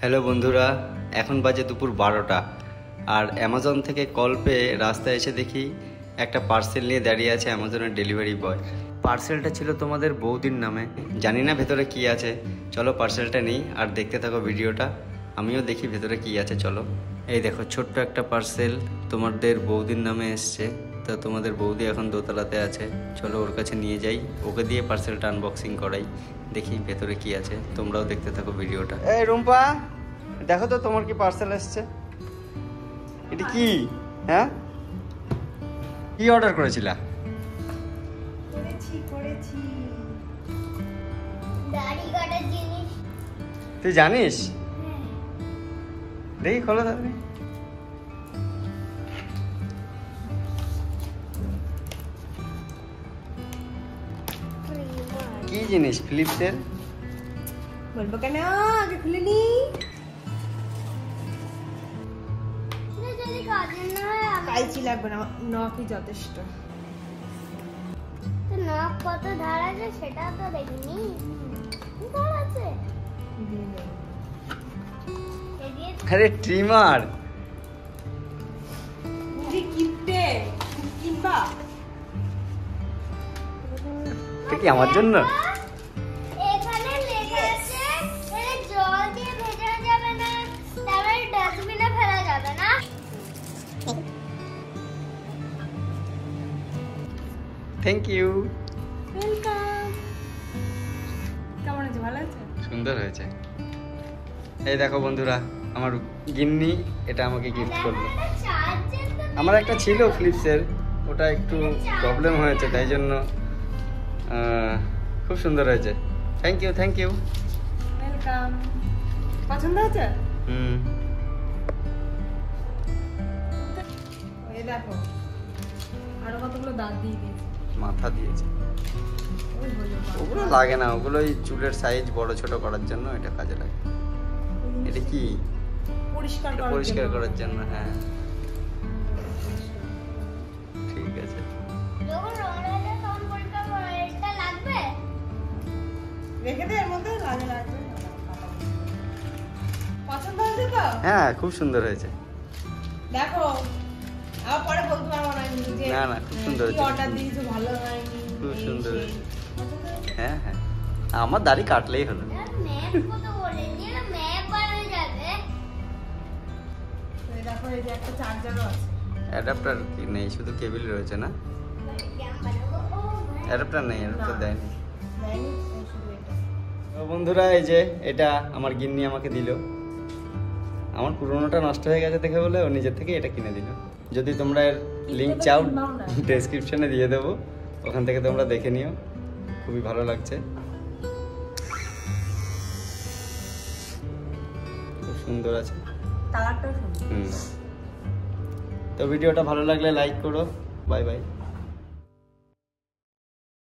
Hello বন্ধুরা, এখন বাজে দুপুর 12টা আর অ্যামাজন থেকে কল পেয়ে রাস্তায় এসে দেখি একটা পার্সেল নিয়ে দাঁড়িয়ে আছে অ্যামাজনের ডেলিভারি বয়। পার্সেলটা ছিল তোমাদের বৌদির নামে। জানি না ভেতরে কি আছে, চলো পার্সেলটা নিই আর দেখতে থাকো ভিডিওটা। আমিও দেখি ভেতরে কি আছে। চলো, এই দেখো ছোট্ট একটা পার্সেল তোমাদের বৌদির নামে এসছে। তা তোমাদের বৌদি এখন দোতলাতে আছে, চলো ওর কাছে নিয়ে যাই, ওকে দিয়ে পার্সেলটা আনবক্সিং করাই, দেখি ভেতরে কি আছে। তোমরাও দেখতে থাকো ভিডিওটা। এই রুম্পা, দেখো তো তোমার কি পার্সেল এসছে। এটা কি? হ্যাঁ, কি অর্ডার করেছিলা? তুই জানিস? দেখি খোলো তাড়াতাড়ি। কি জিনিস? ফিলিপসের? বলবো কেন, আগে খুলে নি। কাইচি লাগবে না, নখই যথেষ্ট। নখ কত ধার আছে সেটা তো দেখিনি। ধার আছে? আরে ট্রিমার। যে কিনতে কিনবা? এটা কি আমার জন্য? এখানে লেখা আছে এটা জল দিয়ে ভেজানো যাবে না, তারপরে ডাস্টবিনে ফেলা যাবে না। Thank you. ওয়েলকাম। কেমন আছে? ভালো আছে? সুন্দর হয়েছে। এই দেখো বন্ধুরা, আমার গিন্নি এটা আমাকে গিফট করলো। আমার একটা ছিল ফিলিপসের, ওটা একটু প্রবলেম হয়েছে, তাই জন্য খুব সুন্দর হয়েছে। Thank you, thank you. Welcome. পছন্দ হয়েছে? এই দেখো আরো কতগুলো দাঁত দিয়ে দিয়েছে, মাথা দিয়েছে। ওগুলো লাগে না, ওগুলো ওই চুলের সাইজ বড় ছোট করার জন্য এটা কাজে লাগে। এটা কি? পরিষ্কার করার জন্য। হ্যাঁ, ঠিক আছে। পছন্দ হয়েছে তো? হ্যাঁ, খুব সুন্দর হয়েছে। দেখো আবার পরে বলতে পারবো না যে না না, খুব সুন্দর হয়েছে। অর্ডার দিয়েছো ভালো হয়নি। খুব সুন্দর হয়েছে। হ্যাঁ হ্যাঁ, আমার দাড়ি কাটলেই হলো। দেখো এই যে একটা চার্জারও আছে। অ্যাডাপ্টার কি নেই, শুধু কেবল রয়েছে না? অ্যাডাপ্টার নেই, অ্যাডাপ্টার দেয়নি। তো বন্ধুরা, এই যে এটা আমার গিন্নি আমাকে দিল। আমার পুরোনোটা নষ্ট হয়ে গেছে দেখে বলে ও নিজের থেকে এটা কিনে দিল। যদি তোমরা এর লিঙ্ক চাও ডেসক্রিপশনে দিয়ে দেবো, ওখান থেকে তোমরা দেখে নিও। খুবই ভালো লাগছে, খুব সুন্দর আছে। কালারটাও সুন্দর। তো ভিডিওটা ভালো লাগলে লাইক করো। Bye bye.